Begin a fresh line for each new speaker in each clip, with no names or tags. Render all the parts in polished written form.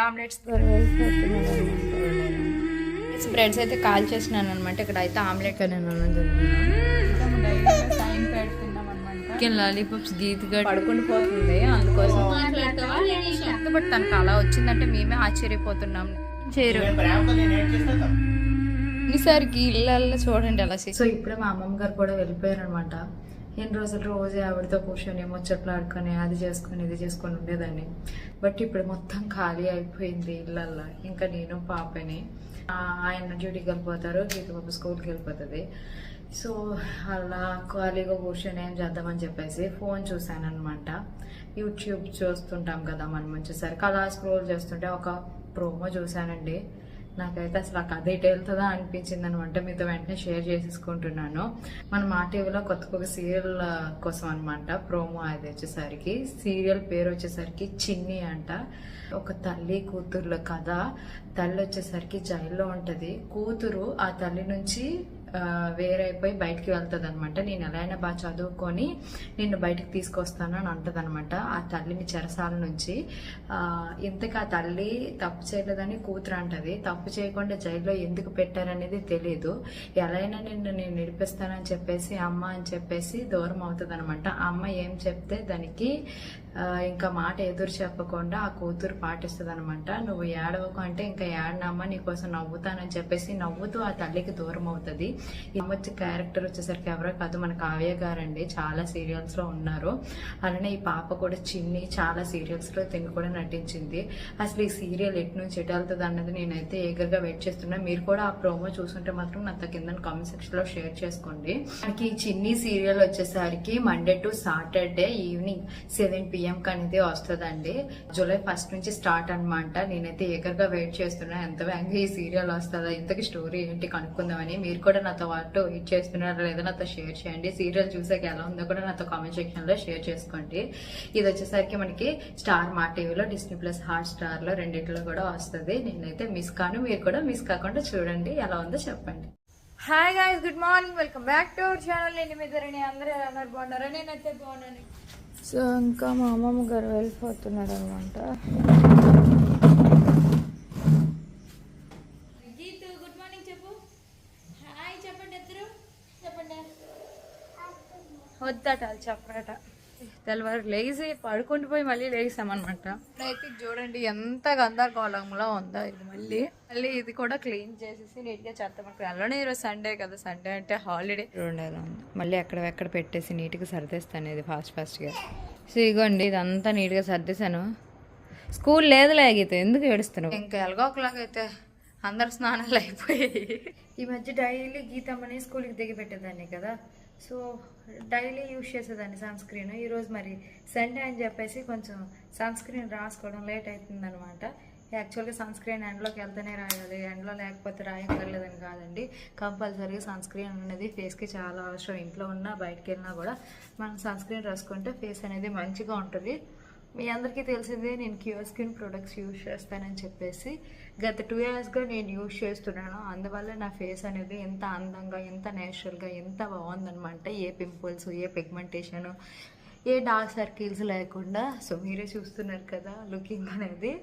Omelettes spreads అయితే call చేసినాను అనమాట. ఇక్కడ అయితే ఆమ్లెట్ నేను లాలీపాప్స్ గీతగా పడుకుని పోతుంది, అందుకోసం బట్ తనకు అలా వచ్చిందంటే మేమే ఆశ్చర్యపోతున్నాం. ఈసారికి ఇళ్ళల్లో చూడండి అలా. సో ఇప్పుడే మా అమ్మమ్మ గారు కూడా వెళ్ళిపోయారు అనమాట. ఎన్ని రోజులు రోజే ఆవిడతో కూర్చొని ముచ్చట్లు ఆడుకొని అది చేసుకొని ఇది చేసుకొని ఉండేదాన్ని. బట్ ఇప్పుడు మొత్తం ఖాళీ అయిపోయింది ఇళ్ళల్లో. ఇంకా నేను పాపని, ఆయన డ్యూటీకి వెళ్ళిపోతారు, గీత పాప స్కూల్కి వెళ్ళిపోతుంది. సో అలా ఖాళీగా కూర్చొని ఏం చేద్దామని చెప్పేసి ఫోన్ చూసాను అనమాట. యూట్యూబ్ చూస్తుంటాం కదా మనం, వచ్చేసరికి అలా స్క్రోల్ చేస్తుంటే ఒక ప్రోమో చూసానండి. నాకైతే అసలు ఆ కథ ఎటు వెళ్తుందా అనిపించింది అనమాట. మీతో వెంటనే షేర్ చేసేసుకుంటున్నాను. మన మా టీవీలో కొత్త సీరియల్ కోసం అనమాట ప్రోమో. అది వచ్చేసరికి సీరియల్ పేరు వచ్చేసరికి చిన్ని అంట. ఒక తల్లి కూతుర్ల కథ. తల్లి వచ్చేసరికి జైల్లో ఉంటది, కూతురు ఆ తల్లి నుంచి వేరైపోయి బయటికి వెళ్తుంది అనమాట. నేను ఎలా అయినా బాగా చదువుకొని నిన్ను బయటికి తీసుకొస్తాను అని అంటది అనమాట ఆ తల్లిని చెరసాల నుంచి. ఇంతకు ఆ తల్లి తప్పు చేయలేదని కూతురు అంటది. తప్పు చేయకుండా జైల్లో ఎందుకు పెట్టారనేది తెలియదు. ఎలా అయినా నేను నిడిపిస్తానని చెప్పేసి అమ్మ అని చెప్పేసి దూరం అవుతుంది అనమాట. అమ్మ ఏం చెప్తే దానికి ఇంకా మాట ఎదురు చెప్పకుండా ఆ కూతురు పాటిస్తుంది అనమాట. నువ్వు ఏడవకు అంటే ఇంకా ఏడనమ్మ నీకోసం నవ్వుతానని చెప్పేసి నవ్వుతూ ఆ తల్లికి దూరం అవుతుంది. ఈ అమ్మ వచ్చే క్యారెక్టర్ వచ్చేసరికి ఎవరో కాదు, మన కావ్య గారండి. చాలా సీరియల్స్ లో ఉన్నారు. అలానే ఈ పాప కూడా చిన్ని చాలా సీరియల్స్ లో తిని కూడా నటించింది. అసలు ఈ సీరియల్ ఎటు నుంచి ఎటు వెళ్తుంది అన్నది నేనైతే ఏగర్గా వెయిట్ చేస్తున్నా. మీరు కూడా ఆ ప్రోమో చూస్తుంటే మాత్రం నాతో కింద కామెంట్ సెక్షన్ లో షేర్ చేసుకోండి. మనకి ఈ చిన్ని సీరియల్ వచ్చేసరికి Monday to Saturday evening 7 PM అనేది వస్తుందండి. జూలై 1 నుంచి స్టార్ట్ అనమాట. నేనైతే ఏగర్గా వెయిట్ చేస్తున్నా ఎంత వేగంగా ఈ సీరియల్ వస్తుందా, ఇంతకి స్టోరీ ఏంటి కనుక్కుందామని. మీరు కూడా నాతో పాటు వెయిట్ చేస్తున్నారా లేదా నాతో షేర్ చేయండి. సీరియల్ చూసాక ఎలా ఉందో కూడా నాతో కామెంట్ సెక్షన్ లో షేర్ చేసుకోండి. ఇది వచ్చేసరికి మనకి స్టార్ మా టీవీలో, డిస్నీ ప్లస్, హాట్ స్టార్ లో రెండిట్లో కూడా వస్తుంది. నేనైతే మిస్ కాను, మీరు కూడా మిస్ కాకుండా చూడండి. ఎలా ఉందో చెప్పండి. Hi guys, good morning, welcome back to our channel. నేను మీ ధరణి. అందరూ ఎలా ఉన్నారు, బాగున్నారా? నేనైతే బాగున్నాను. సో ఇంకా మా అమ్మమ్మ గారు వెళ్ళిపోతున్నారు అనమాట. గీతు గుడ్ మార్నింగ్ చెప్పు. హాయ్ చెప్పండి, ఇద్దరు చెప్పండి. వద్దట అది చెప్పరట. తెల్లవారు లేచి పడుకుంటూ పోయి మళ్ళీ లేసామన్నమాట. ఇప్పుడైతే చూడండి ఎంత గందరగోళంలో ఉందో. ఇది మళ్ళీ ఇది కూడా క్లీన్ చేసేసి నీట్గా చేస్తాం. అలానే ఈరోజు సండే కదా, సండే అంటే హాలిడే. మళ్ళీ ఎక్కడ పెట్టేసి నీట్గా సర్దేస్తాను ఇది ఫాస్ట్గా. సో ఇగోండి ఇదంతా నీట్గా సర్దేశాను. స్కూల్ లేదు లేగితే ఎందుకు ఏడుస్తున్నావు? ఇంకా ఎలాగో ఒకలాగైతే అందరు స్నానాలు అయిపోయాయి. ఈ మధ్య డైలీ గీతమ్మని స్కూల్కి దిగి పెట్టేదాన్ని కదా, సో డైలీ యూజ్ చేసేదాన్ని సన్ స్క్రీన్. ఈరోజు మరి సండే అని చెప్పేసి కొంచెం సన్ స్క్రీన్ రాసుకోవడం లేట్ అవుతుంది అనమాట. యాక్చువల్గా సన్ స్క్రీన్ ఎండ్లోకి వెళ్తేనే రాయాలి, ఎండ్లో లేకపోతే రాయక్కర్లేదని కాదండి. కంపల్సరీగా సన్ స్క్రీన్ అనేది ఫేస్కి చాలా అవసరం. ఇంట్లో ఉన్నా బయటకు వెళ్ళినా కూడా మనం సన్ స్క్రీన్ రాసుకుంటే ఫేస్ అనేది మంచిగా ఉంటుంది. మీ అందరికీ తెలిసిందే నేను క్యూర్ స్కిన్ ప్రొడక్ట్స్ యూజ్ చేస్తానని చెప్పేసి గత 2 yearsగా నేను యూజ్ చేస్తున్నాను. అందువల్ల నా ఫేస్ అనేది ఎంత అందంగా, ఎంత నేచురల్గా, ఎంత బాగుందనమాట. ఏ పింపుల్స్, ఏ పిగ్మెంటేషన్, ఏ డార్క్ సర్కిల్స్ లేకుండా. సో మీరే చూస్తున్నారు కదా లుకింగ్ అనేది.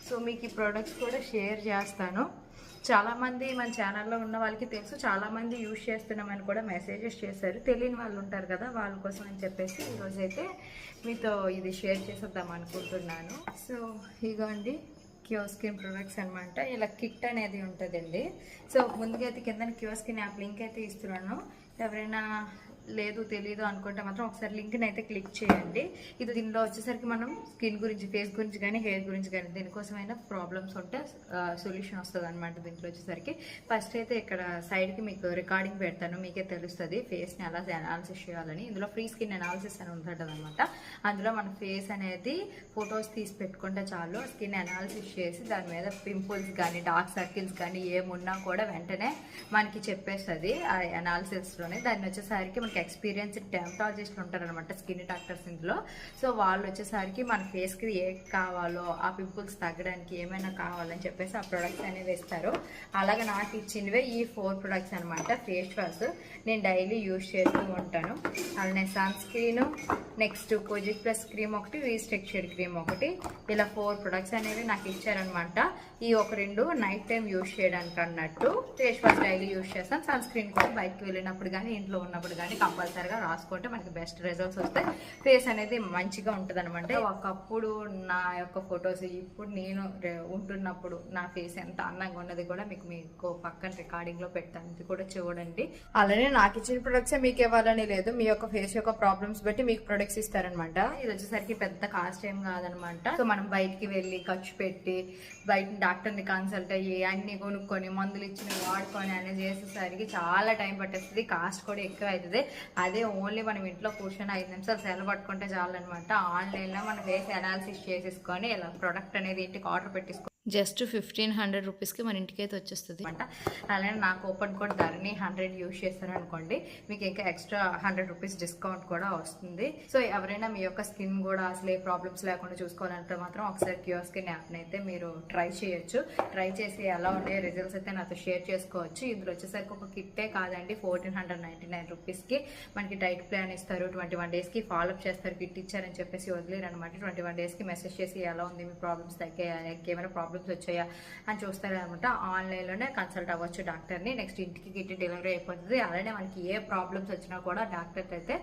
సో మీకు ఈ ప్రోడక్ట్స్ కూడా షేర్ చేస్తాను. చాలామంది మన ఛానల్లో ఉన్న వాళ్ళకి తెలుసు, చాలామంది యూజ్ చేస్తున్నామని కూడా మెసేజెస్ చేశారు. తెలియని వాళ్ళు ఉంటారు కదా, వాళ్ళ కోసం అని చెప్పేసి ఈరోజైతే మీతో ఇది షేర్ చేసేద్దాం అనుకుంటున్నాను. సో ఇగోండి క్యూర్ స్కిన్ ప్రొడక్ట్స్ అనమాట. ఇలా కిట్ అనేది ఉంటుందండి. సో ముందుగా అయితే కింద క్యూర్ స్కిన్ యాప్ లింక్ అయితే ఇస్తున్నాను. ఎవరైనా లేదు తెలీదు అనుకుంటే మాత్రం ఒకసారి లింక్ని అయితే క్లిక్ చేయండి. ఇది దీనిలో వచ్చేసరికి మనం స్కిన్ గురించి, ఫేస్ గురించి కానీ, హెయిర్ గురించి కానీ దేనికోసమైనా ప్రాబ్లమ్స్ ఉంటే సొల్యూషన్ వస్తుంది అనమాట. దీంట్లో వచ్చేసరికి ఫస్ట్ అయితే ఇక్కడ సైడ్కి మీకు రికార్డింగ్ పెడతాను, మీకే తెలుస్తుంది ఫేస్ని ఎలా అనాలిసిస్ చేయాలని. ఇందులో ఫ్రీ స్కిన్ అనాలిసిస్ అని ఉంటుంది అనమాట. అందులో మన ఫేస్ అనేది ఫొటోస్ తీసి పెట్టుకుంటే చాలు, స్కిన్ అనాలిసిస్ చేసి దాని మీద పింపుల్స్ కానీ, డార్క్ సర్కిల్స్ కానీ ఏమున్నా కూడా వెంటనే మనకి చెప్పేస్తుంది ఆ అనాలిసిస్లోనే. దాన్ని వచ్చేసరికి మనకి ఎక్స్పీరియన్స్డ్ డెర్మటాలజిస్టులు ఉంటారనమాట, స్కిన్ డాక్టర్స్ ఇందులో. సో వాళ్ళు వచ్చేసరికి మన ఫేస్కి ఏ కావాలో, ఆ పింపుల్స్ తగ్గడానికి ఏమైనా కావాలని చెప్పేసి ఆ ప్రొడక్ట్స్ అనేవి ఇస్తారు. అలాగే నాకు ఇచ్చినవే ఈ 4 ప్రొడక్ట్స్ అనమాట. ఫేస్ వాష్ నేను డైలీ యూజ్ చేస్తూ ఉంటాను. అలానే sun screen, next kojic plus cream ఒకటి, రీస్ట్రక్చర్డ్ క్రీమ్ ఒకటి, ఇలా 4 ప్రొడక్ట్స్ అనేవి నాకు ఇచ్చారనమాట. ఈ ఒక 2 నైట్ టైం యూజ్ చేయడానికి అన్నట్టు. ఫేస్ వాష్ డైలీ యూజ్ చేస్తాను. సన్ స్క్రీన్ కూడా బయటకు వెళ్ళినప్పుడు కానీ ఇంట్లో ఉన్నప్పుడు కానీ కంపల్సరీగా రాసుకుంటే మనకి బెస్ట్ రిజల్ట్స్ వస్తాయి. ఫేస్ అనేది మంచిగా ఉంటుంది అనమాట. ఒకప్పుడు నా యొక్క ఫొటోస్, ఇప్పుడు నేను ఉంటున్నప్పుడు నా ఫేస్ ఎంత అందంగా ఉన్నది కూడా మీకు పక్కన రికార్డింగ్ లో పెడతాను, ఇది కూడా చూడండి. అలానే నాకు ఇచ్చిన ప్రొడక్ట్స్ మీకు ఇవ్వాలని లేదు, మీ యొక్క ఫేస్ యొక్క ప్రాబ్లమ్స్ బట్టి మీకు ప్రొడక్ట్స్ ఇస్తారనమాట. ఇది వచ్చేసరికి పెద్ద కాస్ట్ ఏం కాదనమాట. సో మనం బయటికి వెళ్ళి ఖర్చు పెట్టి బయట డాక్టర్ని కన్సల్ట్ అయ్యి అన్ని కొనుక్కొని మందులు ఇచ్చిన వాడుకొని అనేది చేసేసరికి చాలా టైం పట్టేస్తుంది, కాస్ట్ కూడా ఎక్కువ అవుతుంది. అదే ఓన్లీ మనం ఇంట్లో కూర్చొని 5 నిమిషాలు సెలవు పట్టుకుంటే చాలన్నమాట. ఆన్లైన్లో మన ఫేస్ అనాలిసిస్ చేసేసుకొని ఇలా ప్రొడక్ట్ అనేది ఇంటికి ఆర్డర్ పెట్టేసుకో, జస్ట్ 1500 రూపీస్కి మన ఇంటికి అయితే వచ్చేస్తుంది అనమాట. అలానే నా కూపన్ కోడ్ ధరని 100 యూజ్ చేస్తారు అనుకోండి, మీకు ఇంకా ఎక్స్ట్రా 100 రూపీస్ డిస్కౌంట్ కూడా వస్తుంది. సో ఎవరైనా మీ యొక్క స్కిన్ కూడా అసలు ఏ ప్రాబ్లమ్స్ లేకుండా చూసుకోవాలంటే మాత్రం ఒకసారి క్యూర్ స్కిన్ యాప్ని అయితే మీరు ట్రై చేయొచ్చు. ట్రై చేసి ఎలా ఉండే రిజల్ట్స్ అయితే నాతో షేర్ చేసుకోవచ్చు. ఇందులో వచ్చేసరికి ఒక కిట్టే కాదండి, 1499 రూపీస్కి మనకి డైట్ ప్లాన్ ఇస్తారు. 21 డేస్కి ఫాలోఅప్ చేస్తారు. కిట్ ఇచ్చారని చెప్పేసి వదిలేరు అనమాట. 21 డేస్కి మెసేజ్ చేసి ఎలా ఉంది, మీ ప్రాబ్లమ్స్ తగ్గాయా, ఏమైనా ప్రాబ్లమ్స్ వచ్చాయా అని చూస్తారనమాట. ఆన్లైన్లోనే కన్సల్ట్ అవ్వచ్చు డాక్టర్ని. నెక్స్ట్ ఇంటికి కిట్ డెలివరీ అయిపోతుంది. అలానే మనకి ఏ ప్రాబ్లమ్స్ వచ్చినా కూడా డాక్టర్కి అయితే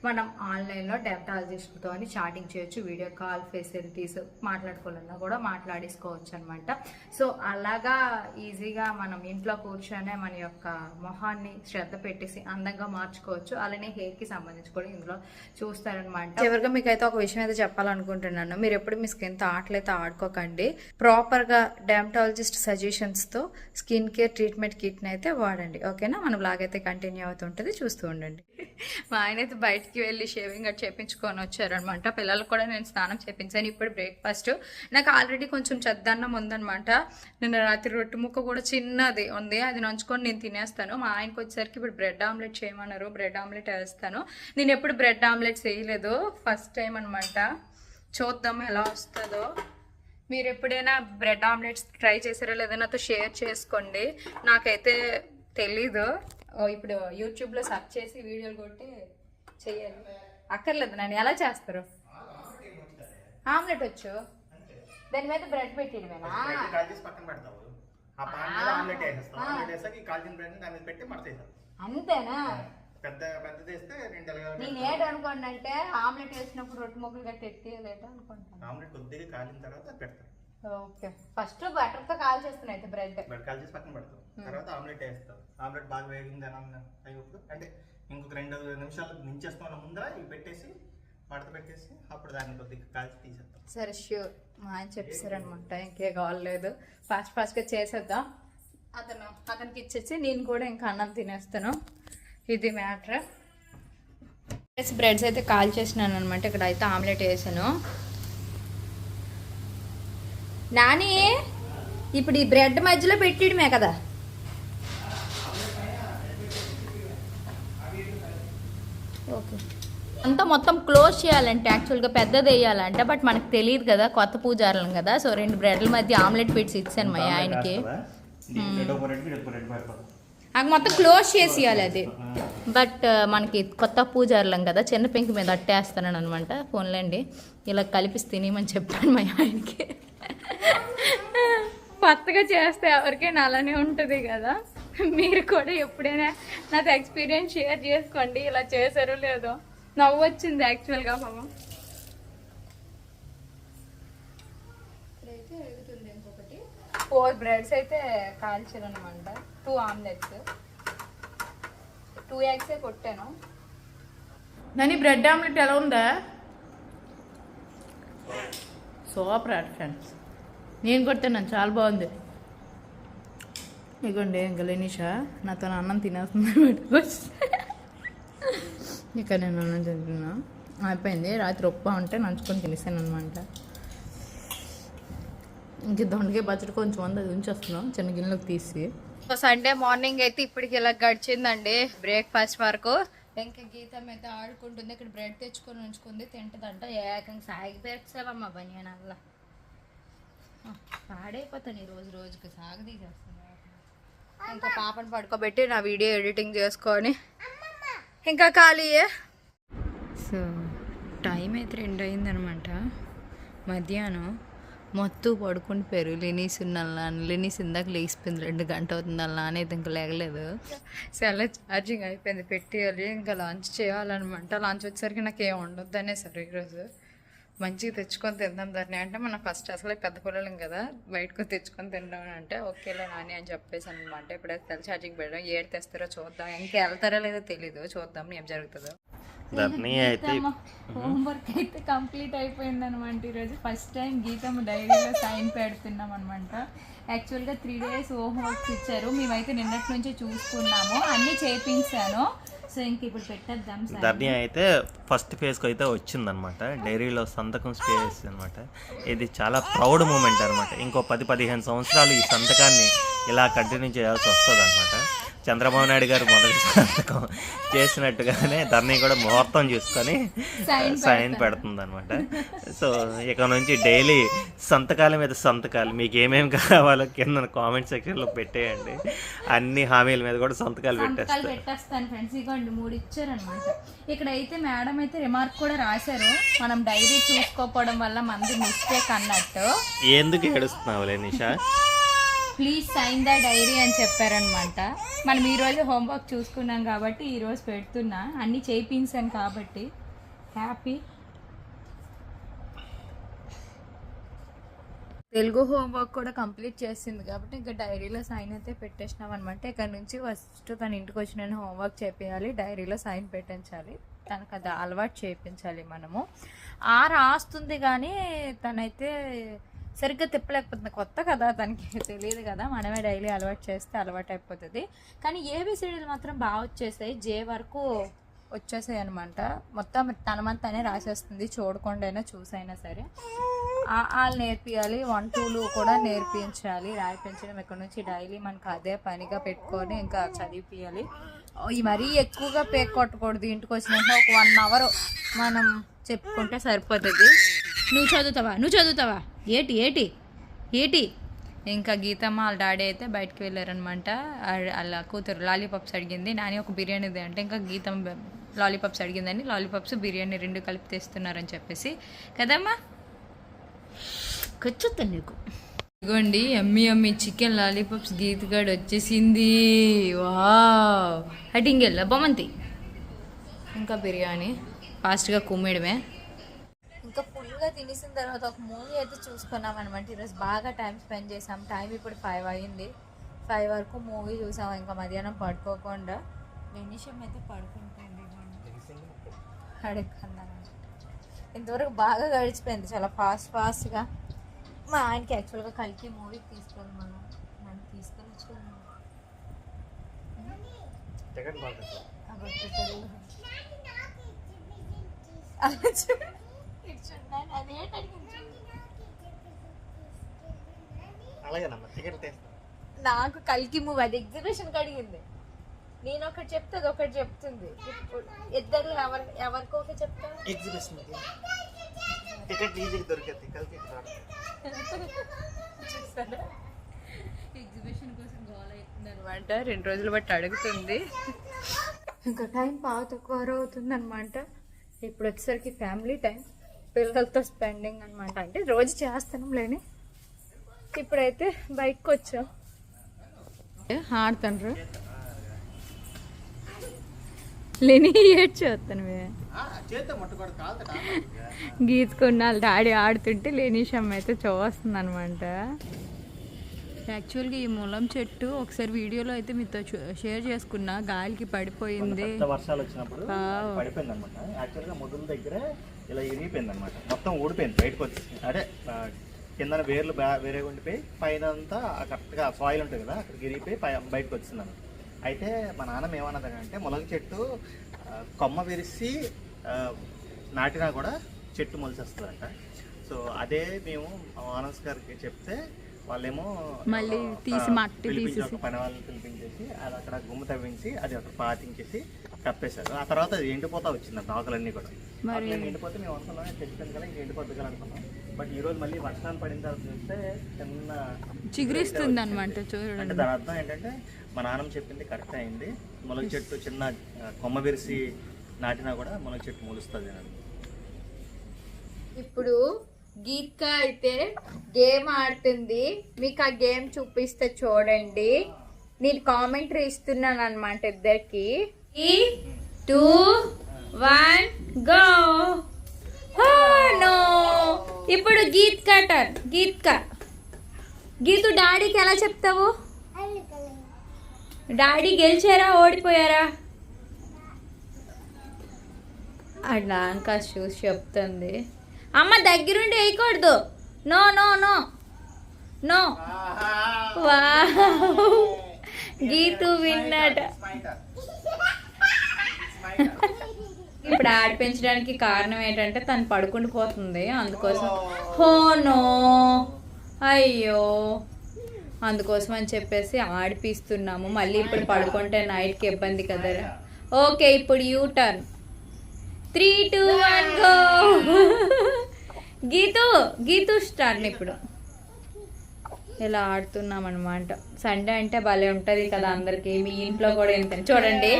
మనం ఆన్లైన్లో డెర్మటాలజిస్ట్తో చాటింగ్ చేయొచ్చు. వీడియో కాల్ ఫెసిలిటీస్ మాట్లాడుకోవాలన్నా కూడా మాట్లాడేసుకోవచ్చు అనమాట. సో అలాగా ఈజీగా మనం ఇంట్లో కూర్చొనే మన యొక్క మొహాన్ని శ్రద్ధ పెట్టేసి అందంగా మార్చుకోవచ్చు. అలానే హెయిర్కి సంబంధించి కూడా ఇందులో చూస్తారనమాట. చివరిగా మీకు అయితే ఒక విషయం అయితే చెప్పాలనుకుంటున్నాను. మీరు ఎప్పుడు మీ స్కిన్తో ఆటలైతే ఆడుకోకండి. ప్రాపర్గా డెర్మటాలజిస్ట్ సజెషన్స్తో స్కిన్ కేర్ ట్రీట్మెంట్ కిట్ని అయితే వాడండి. ఓకేనా? మన బ్లాగ్ అయితే కంటిన్యూ అవుతుంటుంది, చూస్తూ ఉండండి. మా ఆయన అయితే బయటికి వెళ్ళి షేవింగ్ అట్ చేయించుకొని వచ్చారనమాట. పిల్లలకు కూడా నేను స్నానం చేయించాను. ఇప్పుడు బ్రేక్ఫాస్ట్ నాకు ఆల్రెడీ కొంచెం చెద్దన్నం ఉందనమాట. నిన్న రాత్రి రొట్టె ముక్క కూడా చిన్నది ఉంది, అది నంచుకొని నేను తినేస్తాను. మా ఆయనకు వచ్చేసరికి ఇప్పుడు బ్రెడ్ ఆమ్లెట్ చేయమన్నారు. బ్రెడ్ ఆమ్లెట్ వేస్తాను. నేను ఎప్పుడు బ్రెడ్ ఆమ్లెట్స్ వేయలేదు, ఫస్ట్ టైం అనమాట. చూద్దాం ఎలా వస్తుందో. మీరు ఎప్పుడైనా బ్రెడ్ ఆమ్లెట్స్ ట్రై చేసారో లేదో నాతో షేర్ చేసుకోండి. నాకైతే తెలీదు. ఇప్పుడు యూట్యూబ్లో సెర్చ్ చేసి వీడియోలు కొట్టి చెయ్యాలి. అక్కర్లేదు, నన్ను ఎలా చేస్తారు? ఆమ్లెట్ వచ్చు, దాని మీద బ్రెడ్ పెట్టేయడమేనా? అంతేనా? నేను ఏంటి అనుకోండి అంటే ఆమ్లెట్ వేసినప్పుడు రొట్టె ముక్కలు గట్టి ఎట్టేయలేట అనుకుంటాను. ఆమ్లెట్ కొద్దిగా కాలిన తర్వాత పెడతాను. ఓకే, ఫస్ట్ బటర్ తో కాల్ చేస్తున్నాయి అయితే బ్రెడ్ కాల్ చేసి పక్కన పెడతాం. తర్వాత ఆమ్లెట్ వేస్తాం. ఆమ్లెట్ బాగా వేగింది అయినప్పుడు అంటే ఇంకొక 2 నిమిషాలు నించేసుకున్న ముందర ఇవి పెట్టేసి మడత పెట్టేసి అప్పుడు దాన్ని కొద్దిగా కాల్చి తీసేస్తాం. సరే, ష్యూర్. మా ఆయన చెప్పేశారనమాట, ఇంకే కావాలేదు, ఫాస్ట్గా చేసేద్దాం. అతనికి ఇచ్చేసి నేను కూడా ఇంకా అన్నం తినేస్తాను. ఇది మ్యాటర్. బ్రెడ్స్ అయితే కాల్ చేసినాను అనమాట. ఇక్కడ అయితే ఆమ్లెట్ వేసాను. నాని ఇప్పుడు ఈ బ్రెడ్ మధ్యలో పెట్టిడమే కదా. ఓకే, అంతా మొత్తం క్లోజ్ చేయాలంటే యాక్చువల్గా పెద్దది వేయాలంటే, బట్ మనకు తెలియదు కదా, కొత్త పూజారులం కదా. సో 2 బ్రెడ్ల మధ్య ఆమ్లెట్ పెట్టి ఇచ్చాను మా ఆయనకి. నాకు మొత్తం క్లోజ్ చేసేయాలి అది. బట్ మనకి కొత్త పూజారులం కదా, చిన్న పెంకు మీద అట్టేస్తాను అనమాట. ఫోన్లేండి, ఇలా కలిపిసి తినేమని చెప్పాను మా ఆయనకి. కొత్తగా చేస్తే ఎవరికైనా అలానే ఉంటుంది కదా. మీరు కూడా ఎప్పుడైనా నాతో ఎక్స్పీరియన్స్ షేర్ చేసుకోండి, ఇలా చేశారో లేదో. నవ్వు వచ్చింది యాక్చువల్గా. పాపం ఇప్పుడైతే ఎదుగుతుంది. ఇంకొకటి 4 బ్రెడ్స్ అయితే కాల్చాను అనమాట. 2 ఆమ్లెట్స్, 2 ఎగ్సే కొట్టాను.
నని బ్రెడ్ ఆమ్లెట్ ఎలా ఉందా? సూపర్ ఫ్రెండ్స్, నేను కొట్టాను, చాలా బాగుంది. ఇగోండి ఇంకా లెనిషా నాతో అన్నం తినేస్తుంది. ఇక నేను అన్నం తింటున్నా. అయిపోయింది. రాత్రి ఉప్మా ఉంటే నంచుకొని తినేసాను అనమాట. ఇంక దొండకాయ పచ్చడి కొంచెం ఉంది, అది ఉంచేస్తున్నాం చిన్న గిన్నెలోకి తీసి.
సండే మార్నింగ్ అయితే ఇప్పటికి ఇలా గడిచిందండి బ్రేక్ఫాస్ట్ వరకు. ఇంకా గీతం అయితే ఆడుకుంటుంది. ఇక్కడ బ్రెడ్ తెచ్చుకొని ఉంచుకుంది, తింటుందంట. ఏకంగా సాగి పెట్టావమ్మా బనియనల్లా పాడైపోతాను ఈ రోజు రోజుకి సాగు తీసేస్తాను. ఇంకా పాపను పడుకోబెట్టి నా వీడియో ఎడిటింగ్ చేసుకొని ఇంకా ఖాళీయే. సో టైం అయితే 2 అయిందనమాట. మధ్యాహ్నం మొత్తం పడుకుని పేరు లెనీస్ ఉన్నల్లా. లెనీస్ ఇందాక లేచిపోయింది, 2 గంటలు అవుతుంది. అలా అనేది ఇంకా లేగలేదు. చాలా ఛార్జింగ్ అయిపోయింది, పెట్టేయాలి. ఇంకా లంచ్ చేయాలన్నమాట. లంచ్ వచ్చేసరికి నాకు ఏం ఉండొద్దు అనేసారు ఈరోజు. మంచిగా తెచ్చుకొని తిందాం దాన్ని అంటే, మనం ఫస్ట్ అసలే పెద్ద పిల్లలం కదా, బయటకు తెచ్చుకొని తిందాం అంటే ఓకేలే నాని అని చెప్పేసి అనమాట. ఇప్పుడైతే తెల్ల ఛార్జింగ్ పెట్టడం, ఏడు తెస్తారో చూద్దాం. ఇంకా వెళ్తారో లేదో తెలీదు, చూద్దాం ఏం జరుగుతుందో. హోంవర్క్ అయితే కంప్లీట్ అయిపోయింది అనమాట. ఈరోజు ఫస్ట్ టైం గీతమ్మ డైరీలో సైన్ పెడుతున్నాం అనమాట. యాక్చువల్గా 3 days హోంవర్క్స్ ఇచ్చారు, మేమైతే నిన్నటి నుంచి చూసుకున్నాము, అన్నీ చేయించాను. సో ఇంక ఇప్పుడు పెట్టేద్దాం.
ధర్ని అయితే ఫస్ట్ ఫేజ్కి అయితే వచ్చిందనమాట. డైరీలో సంతకం స్పేస్ అనమాట. ఇది చాలా ప్రౌడ్ మూమెంట్ అనమాట. ఇంకో 10-15 సంవత్సరాలు ఈ సంతకాన్ని ఇలా కంటిన్యూ చేయాల్సి వస్తుంది అనమాట. చంద్రబాబు నాయుడు గారు మొదటి సంతకం చేసినట్టుగానే ధర్ని కూడా ముహూర్తం చూసుకొని సైన్ పెడుతుంది అనమాట. సో ఇక నుంచి డైలీ సంతకాల మీద సంతకాలు, మీకు ఏమేమి కావాలో కింద కామెంట్ సెక్షన్లో పెట్టేయండి. అన్ని హామీల మీద కూడా సంతకాలు
పెట్టేస్తాను ఫ్రెండ్స్. ఇగోండి 3 ఇచ్చారనమాట. ఇక్కడ అయితే మేడం అయితే రిమార్క్ కూడా రాశారు, మనం డైరీ చూసుకోకపోవడం వల్ల మంది మిస్టేక్ అన్నట్టు.
ఎందుకు ఏడుస్తున్నావులే నిషా,
ప్లీజ్ సైన్ ద డైరీ అని చెప్పారనమాట. మనం ఈరోజు హోంవర్క్ చూసుకున్నాం కాబట్టి ఈరోజు పెడుతున్నా, అన్నీ చేయించాను కాబట్టి హ్యాపీ. తెలుగు హోంవర్క్ కూడా కంప్లీట్ చేసింది కాబట్టి ఇంకా డైరీలో సైన్ అయితే పెట్టేసినాం అనమాట. ఇక్కడ నుంచి ఫస్ట్ తన ఇంటికి వచ్చి నేను హోంవర్క్ చేపించాలి, డైరీలో సైన్ పెట్టించాలి. తనకు అది అలవాటు చేయించాలి మనము. రాస్తుంది కానీ తనైతే సరిగ్గా తిప్పలేకపోతుంది, కొత్త కదా, తనకి తెలియదు కదా. మనమే డైలీ అలవాటు చేస్తే అలవాటు అయిపోతుంది. కానీ ఏబిసిడీలు మాత్రం బాగా వచ్చేసాయి, జే వరకు వచ్చేసాయి అనమాట. మొత్తం తనమంతానే రాసేస్తుంది, చూడకుండా అయినా చూసైనా సరే. వాళ్ళు నేర్పియాలి, 1, 2 కూడా నేర్పించాలి, రాయిపించడం. ఇక్కడ నుంచి డైలీ మనకు అదే పనిగా పెట్టుకొని ఇంకా చదివిపియాలి. మరీ ఎక్కువగా పేక్ కొట్టకూడదు. ఇంటికి వచ్చినాక ఒక 1 hour మనం చెప్పుకుంటే సరిపోతుంది. నువ్వు చదువుతావా ఏటి. ఇంకా గీతమ్మ వాళ్ళ డాడీ అయితే బయటకు వెళ్ళారనమాట. వాళ్ళ కూతురు లాలీపాప్స్ అడిగింది. నాని ఒక బిర్యానీ అంటే ఇంకా గీతమ్మ లాలీపాప్స్ అడిగిందని లాలీపాప్స్ బిర్యానీ 2 కలిపి తెస్తున్నారని చెప్పేసి కదమ్మా. కూర్చోతాను నీకు. ఇదిగోండి ఎమ్మి చికెన్ లాలీపాప్స్ గీతగాడు వచ్చేసింది. వావ్, హటింగెళ్ళ బొమ్మంతి. ఇంకా బిర్యానీ ఫాస్ట్గా కుమ్మేయడమే. ఇంకా ఫుల్గా తినేసిన తర్వాత ఒక మూవీ అయితే చూసుకున్నాం అనమాట. ఈరోజు బాగా టైం స్పెండ్ చేసాం. టైం ఇప్పుడు 5 అయింది. 5 వరకు మూవీ చూసాం. ఇంకా మధ్యాహ్నం పడుకోకుండా నిమిషం అయితే పడుకుంటుంది అడుగుతున్నాను. ఇంతవరకు బాగా గడిచిపోయింది, చాలా ఫాస్ట్గా. మా ఆయనకి యాక్చువల్గా కలికి మూవీకి తీసుకెళ్ళి నన్ను తీసుకొని వచ్చుకున్నాను. నాకు కలికి మూవీ అది ఎగ్జిబిషన్ అడిగింది. నేను ఒకటి చెప్తే అది ఒకటి చెప్తుంది. ఇద్దరు ఎవరికో ఒక చెప్తా. ఎగ్జిబిషన్ కోసం గోల్ అవుతుంది అనమాట. 2 రోజులు బట్టి అడుగుతుంది. ఇంకా టైం బాగా తక్కువ అవుతుంది అనమాట. ఇప్పుడు వచ్చేసరికి ఫ్యామిలీ టైం, పిల్లలతో స్పెండింగ్ అనమాట. అంటే రోజు చేస్తాను లేని, ఇప్పుడైతే బయటకు వచ్చాం. ఆడుతాను లేని ఏడ్చేస్తాను. గీతుకున్న డాడీ ఆడుతుంటే లేనీషమ్మ అయితే చూస్తుంది అనమాట. యాక్చువల్గా ఈ ములం చెట్టు ఒకసారి వీడియోలో అయితే మీతో షేర్ చేసుకున్నా, గాలికి పడిపోయింది.
వర్షాలు వచ్చినప్పుడు పడిపోయింది అనమాట. యాక్చువల్గా మొదల దగ్గర ఇలా ఇరిగిపోయింది అనమాట, మొత్తం ఊడిపోయింది బయటకు వచ్చి. అదే కింద వేర్లు వేరేగా ఉండిపోయి పైన అంతా కరెక్ట్గా సాయిల్ ఉంటుంది కదా, అక్కడికి ఇరిగిపోయి బయటకు వచ్చింది అనమాట. అయితే మా నాన్నమ్మ ఏమన్నదంటే ములగ చెట్టు కొమ్మ విరిసి నాటినా కూడా చెట్టు మొలిచేస్తుందంట. సో అదే మేము ఆనర్స్ గారికి చెప్తే వాళ్ళేమో
మళ్ళీ తీసి మట్టి తీసి
పని వాళ్ళని పిలిపించేసి అది అక్కడ గుమ్మ తవ్వించి అది అక్కడ పాతించేసి కప్పేశారు. ఆ తర్వాత అది ఎండిపోతా వచ్చింది ఆకులన్నీ కూడా. ఆకులన్నీ ఎండిపోతే మేము అవసరంలోనే తెచ్చాను కదా, ఇంక ఎండిపోద్ది కదా అనుకున్నాం. బట్ ఈ రోజు మళ్ళీ వర్షాలు పడిన తర్వాత చూస్తే చిన్న
చిగురిస్తుంది అనమాట. చూడండి,
అంటే దాని అర్థం ఏంటంటే మా నాన్నమ్మ చెప్పింది కరెక్ట్ అయింది. మునగ చెట్టు చిన్న కొమ్మ విరిసి నాటినా కూడా మునగ చెట్టు మొలుస్తుంది అని.
ఇప్పుడు గీత్క అయితే గేమ్ ఆడుతుంది. మీకు ఆ గేమ్ చూపిస్తే చూడండి. నేను కామెంటరీ ఇస్తున్నాను అనమాట ఇద్దరికి. 3, 2, 1 గో. నో, ఇప్పుడు గీత్క టర్న్. గీతు డాడీకి ఎలా చెప్తావు? డాడీ గెలిచారా ఓడిపోయారా? అట్లా ఇంకా చూసి చెప్తుంది. అమ్మ దగ్గరుండి వేయకూడదు. No no no no. వా, గీతు విన్నట. ఇప్పుడు ఆడిపించడానికి కారణం ఏంటంటే తను పడుకుండి పోతుంది, అందుకోసం. హో నో, అయ్యో, అందుకోసం అని చెప్పేసి ఆడిపిస్తున్నాము. మళ్ళీ ఇప్పుడు పడుకుంటే నైట్కి ఇబ్బంది కదా. ఓకే, ఇప్పుడు యూ టర్న్. 3, 2, 1 గో. గీతు టర్న్. ఇప్పుడు ఇలా ఆడుతున్నాం అనమాట. సండే అంటే భలే ఉంటది కదా అందరికి. మీ ఇంట్లో కూడా ఎంత చూడండి,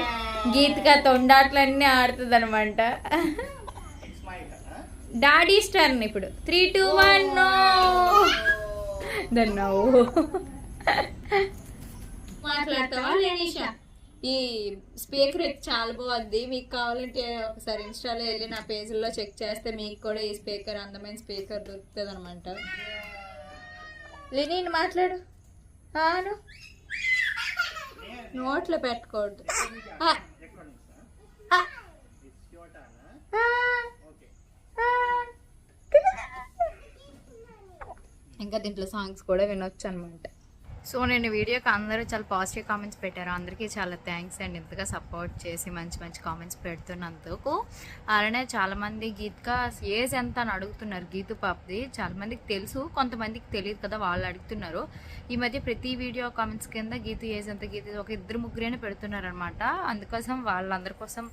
గీతగా తొండాట్లన్నీ ఆడుతుంది అనమాట. డాడీ టర్న్ ఇప్పుడు. 3, 2, 1 నో. నవ్వు మాట్లాడతావా లేనిషా? ఈ స్పీకర్ చాలా బాగుంది. మీకు కావాలంటే ఒకసారి ఇన్స్టాలో వెళ్ళి నా పేజీల్లో చెక్ చేస్తే మీకు కూడా ఈ స్పీకర్, అందమైన స్పీకర్ దొరుకుతుంది అనమాట. నేను మాట్లాడు. నోట్లో పెట్టుకోవద్దు. ఇంకా దీంట్లో సాంగ్స్ కూడా వినొచ్చు అనమాట. సో నేను వీడియోకి అందరూ చాలా పాజిటివ్ కామెంట్స్ పెట్టారు. అందరికీ చాలా థ్యాంక్స్ అండి, ఇంతగా సపోర్ట్ చేసి మంచి మంచి కామెంట్స్ పెడుతున్నందుకు. అలానే చాలామంది గీత్కా ఏజ్ ఎంత అని అడుగుతున్నారు. గీతు పాపది చాలామందికి తెలుసు, కొంతమందికి తెలియదు కదా, వాళ్ళు అడుగుతున్నారు. ఈ మధ్య ప్రతి వీడియో కామెంట్స్ కింద గీతు ఏజ్ ఎంత, గీతు ఒక 2-3 పెడుతున్నారు అనమాట. అందుకోసం వాళ్ళందరి కోసం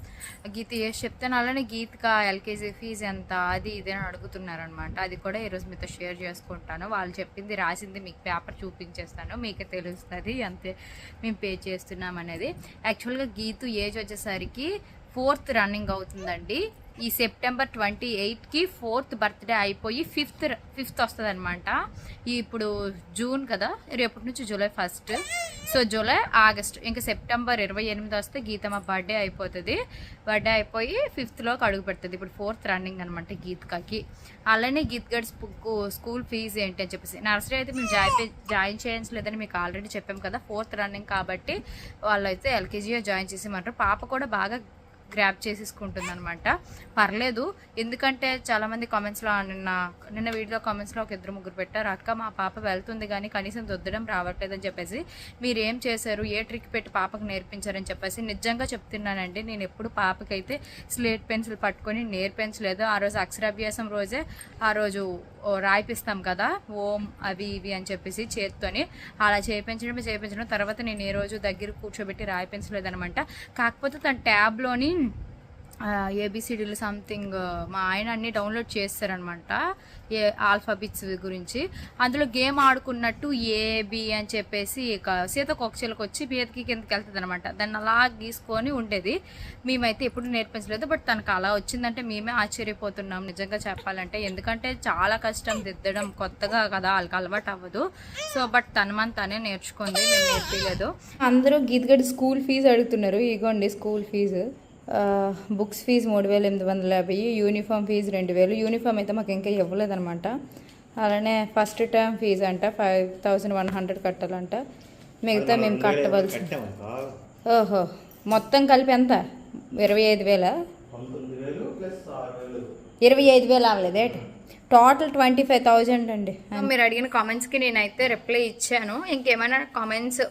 గీతు ఏజ్ చెప్తాను. అలానే గీత్కా ఎల్కేజీ ఫీజు ఎంత, అది ఇది అని అడుగుతున్నారు అనమాట. అది కూడా ఈరోజు మీతో షేర్ చేసుకుంటాను. వాళ్ళు చెప్పింది రాసింది మీకు పేపర్ చూపించేస్తాను, మీకే తెలుస్తుంది అంతే మేము పే చేస్తున్నాం అనేది. యాక్చువల్గా గీతు ఏజ్ వచ్చేసరికి 4th రన్నింగ్ అవుతుందండి. ఈ సెప్టెంబర్ 28కి 4th బర్త్డే అయిపోయి 5th వస్తుంది అనమాట. ఇప్పుడు జూన్ కదా, రేపటి నుంచి జూలై 1. సో జూలై, ఆగస్ట్, ఇంకా సెప్టెంబర్ 28 వస్తే గీతమ్మ బర్త్డే అయిపోతుంది. బర్త్డే అయిపోయి 5thలోకి అడుగు పెడుతుంది. ఇప్పుడు 4th రన్నింగ్ అనమాట గీత్కాకి. అలానే గీత్గడ్ స్కూల్ ఫీజు ఏంటి అని చెప్పేసి, నర్సరీ అయితే మేము జాయిన్ చేయించలేదని మీకు ఆల్రెడీ చెప్పాం కదా. 4th రన్నింగ్ కాబట్టి వాళ్ళైతే ఎల్కేజీయో జాయిన్ చేసేయమంటారు. పాప కూడా బాగా గ్రాప్ చేసేసుకుంటుంది అనమాట. పర్లేదు, ఎందుకంటే చాలామంది కామెంట్స్లో నిన్న వీడియో కామెంట్స్లో ఒక 2-3 పెట్టారు, అక్క మా పాప వెళ్తుంది కానీ కనీసం దొద్దడం రావట్లేదని చెప్పేసి. మీరు ఏం చేశారు, ఏ ట్రిక్ పెట్టి పాపకు నేర్పించారని చెప్పేసి. నిజంగా చెప్తున్నానండి, నేను ఎప్పుడు పాపకైతే స్లేట్ పెన్సిల్ పట్టుకొని నేర్పించలేదు. ఆ రోజు అక్షరాభ్యాసం రోజే ఆ రోజు రాయిపిస్తాం కదా, ఓం అవి ఇవి అని చెప్పేసి చేత్తోని అలా చేయించడం. తర్వాత నేను ఏ రోజు దగ్గర కూర్చోబెట్టి రాయిపించలేదనమాట. కాకపోతే తన ట్యాబ్లోని ఏబిసిడీలు సంథింగ్ మా ఆయన అన్ని డౌన్లోడ్ చేస్తారనమాట, ఆల్ఫాబెట్స్ గురించి. అందులో గేమ్ ఆడుకున్నట్టు ఏబి అని చెప్పేసి సీతకొకచిలకు వచ్చి బీదకి కిందకి వెళ్తుంది అనమాట. దాన్ని అలా గీసుకొని ఉండేది. మేమైతే ఎప్పుడు నేర్పించలేదు, బట్ తనకు అలా వచ్చిందంటే మేమే ఆశ్చర్యపోతున్నాం నిజంగా చెప్పాలంటే. ఎందుకంటే చాలా కష్టం దిద్దడం, కొత్తగా కదా, వాళ్ళకి అలవాటు అవ్వదు. సో బట్ తనే నేర్చుకుంది, మేము నేర్పించలేదు. అందరూ గీతగడ్డ స్కూల్ ఫీజు అడుగుతున్నారు. ఇగోండి school fees. Books fees 3,850, uniform fees 2,000. Uniform అయితే మాకు ఇంకా ఇవ్వలేదన్నమాట. అలానే ఫస్ట్ టర్మ్ ఫీజు అంట 5,100 కట్టాలంట. మిగతా మేము కట్టవలసి. ఓహో, మొత్తం కలిపి ఎంత? 25,000. 25,000 అవ్వలేదేంటి? టోటల్ 25,000 అండి. మీరు అడిగిన కామెంట్స్కి నేనైతే రిప్లై ఇచ్చాను. ఇంకేమైనా కామెంట్స్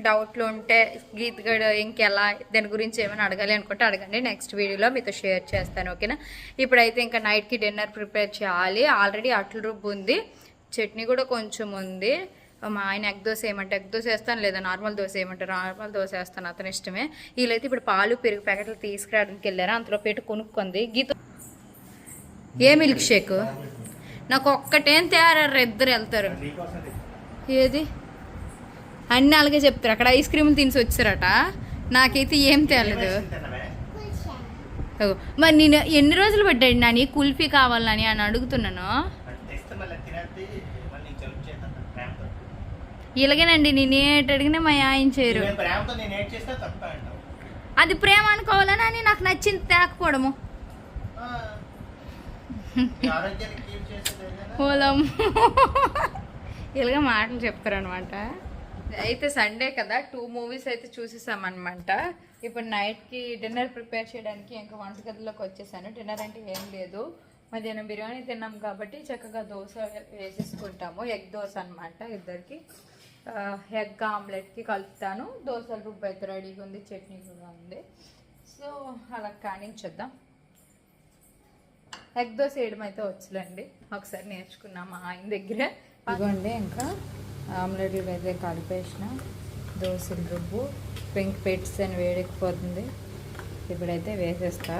డౌట్లు ఉంటే గీత్గడ్ ఇంకెలా దాని గురించి ఏమైనా అడగాలి అనుకుంటే అడగండి, నెక్స్ట్ వీడియోలో మీతో షేర్ చేస్తాను. ఓకేనా? ఇప్పుడైతే ఇంకా నైట్కి డిన్నర్ ప్రిపేర్ చేయాలి. ఆల్రెడీ అట్ల రుబ్బు ఉంది, చట్నీ కూడా కొంచెం ఉంది. మా ఆయన ఎగ్ దోశ వేయమంటే ఎగ్ దోశ వేస్తాను, లేదా నార్మల్ దోశ వేయమంటే నార్మల్ దోశ వేస్తాను, అతని ఇష్టమే. వీళ్ళైతే ఇప్పుడు పాలు పెరుగు ప్యాకెట్లు తీసుకురావడానికి వెళ్ళారు, అంతలో పెట్టి కొనుక్కుంది. గీత ఏ మిల్క్ షేక్ నాకు ఒక్కటేం తయారు, ఇద్దరు వెళ్తారు. ఏది అన్నీ అలాగే చెప్తారు. అక్కడ ఐస్ క్రీమ్ తినేసి వచ్చారట, నాకైతే ఏం తేలేదు. మరి నేను ఎన్ని రోజులు పెట్టాడు నాని కుల్ఫీ కావాలని అని అడుగుతున్నాను. ఇలాగేనండి, నేను ఏటి అడిగినా మా ఆయన చేయరు. అది ప్రేమ అనుకోవాలని అని నాకు నచ్చింది తేకపోవడము. పోదాం ఇలాగ మాటలు చెప్తారనమాట. అయితే సండే కదా 2 మూవీస్ అయితే చూసేసామన్నమాట. ఇప్పుడు నైట్కి డిన్నర్ ప్రిపేర్ చేయడానికి ఇంకా వంటగదిలోకి వచ్చేసాను. డిన్నర్ అంటే ఏం లేదు, మధ్యాహ్నం బిర్యానీ తిన్నాం కాబట్టి చక్కగా దోశ వేసేసుకుంటాము. ఎగ్ దోశ అనమాట, ఇద్దరికి ఎగ్ ఆమ్లెట్కి కలుపుతాను. దోశల రుబ్బు అయితే రెడీగా ఉంది, చట్నీ కూడా ఉంది. సో అలా కానించేద్దాం. ఎగ్ దోశ వేయడం అయితే వచ్చులేండి, ఒకసారి నేర్చుకున్నాం మా ఆయన దగ్గర. ఇదిగోండి ఇంకా ఆమ్లెట్లు అయితే కలిపేసిన, దోశల రుబ్బు పింక్ పెట్స్ అని వేడెక్కిపోతుంది. ఇప్పుడైతే వేసేస్తా.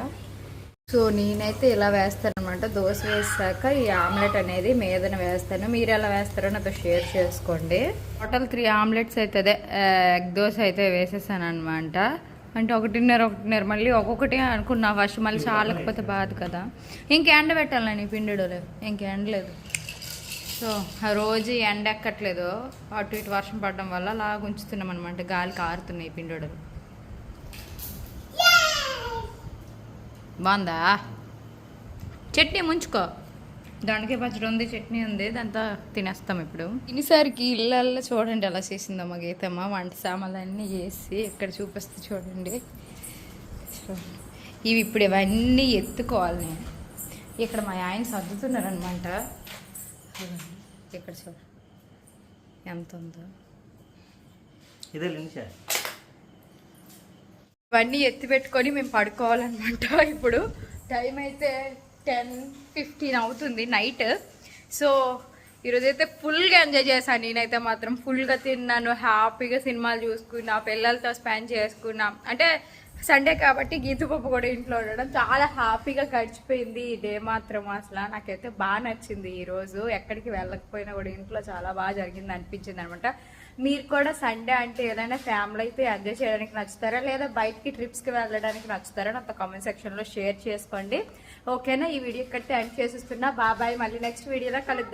సో నేనైతే ఇలా వేస్తాను అనమాట. దోశ వేసాక ఈ ఆమ్లెట్ అనేది మీదన వేస్తాను. మీరు ఎలా వేస్తారో నాతో షేర్ చేసుకోండి. టోటల్ 3 ఆమ్లెట్స్ అయితే అదే ఎగ్ దోశ అయితే వేసేసాను అనమాట. అంటే 1.5 మళ్ళీ ఒక్కొక్కటి అనుకున్నా ఫస్ట్, మళ్ళీ చాలకపోతే బాధ కదా. ఇంకెండ పెట్టాలని పిండిలో ఇంకెండలేదు. సో ఆ రోజు ఎండ ఎక్కట్లేదు, అటు ఇటు వర్షం పడడం వల్ల అలా ఉంచుతున్నాం అనమాట. గాలికి ఆరుతున్నాయి పిండిలు. బాగుందా చట్నీ? ముంచుకో, దొండకాయ పచ్చడి ఉంది, చట్నీ ఉంది, దాంతో తినేస్తాం ఇప్పుడు. ఇన్నిసారికి ఇళ్ళల్లో చూడండి ఎలా చేసిందో మా గీతమ్మ. వంట సామాన్లు అన్నీ వేసి ఇక్కడ చూపిస్తే చూడండి. ఇవి ఇప్పుడు ఇవన్నీ ఎత్తుకోవాలి నేను. ఇక్కడ మా ఆయన సర్దుతున్నారనమాట. ఇక్కడ చూడ ఎంత ఉందో. ఇవన్నీ ఎత్తి పెట్టుకొని మేము పడుకోవాలన్నమాట. ఇప్పుడు టైం అయితే 10:15 అవుతుంది నైట్. సో ఈరోజైతే ఫుల్గా ఎంజాయ్ చేశాను. నేనైతే మాత్రం ఫుల్గా తిన్నాను, హ్యాపీగా సినిమాలు చూసుకున్నా, పిల్లలతో స్పెండ్ చేసుకున్నా. అంటే సండే కాబట్టి గీతపప్పు కూడా ఇంట్లో ఉండడం చాలా హ్యాపీగా గడిచిపోయింది ఈ డే మాత్రం. అసలు నాకైతే బాగా నచ్చింది ఈరోజు. ఎక్కడికి వెళ్ళకపోయినా కూడా ఇంట్లో చాలా బాగా జరిగింది అనిపించింది అనమాట. మీరు కూడా సండే అంటే ఏదైనా ఫ్యామిలీ అయితే ఎంజాయ్ చేయడానికి నచ్చుతారా, లేదా బయటికి ట్రిప్స్కి వెళ్ళడానికి నచ్చుతారా నాతో కామెంట్ సెక్షన్లో షేర్ చేసుకోండి. ఓకేనా? ఈ వీడియో ఇక్కడితే ఎండ్ చేసేస్తున్నా. బాబాయ్, మళ్ళీ నెక్స్ట్ వీడియోలో కలుద్దాం.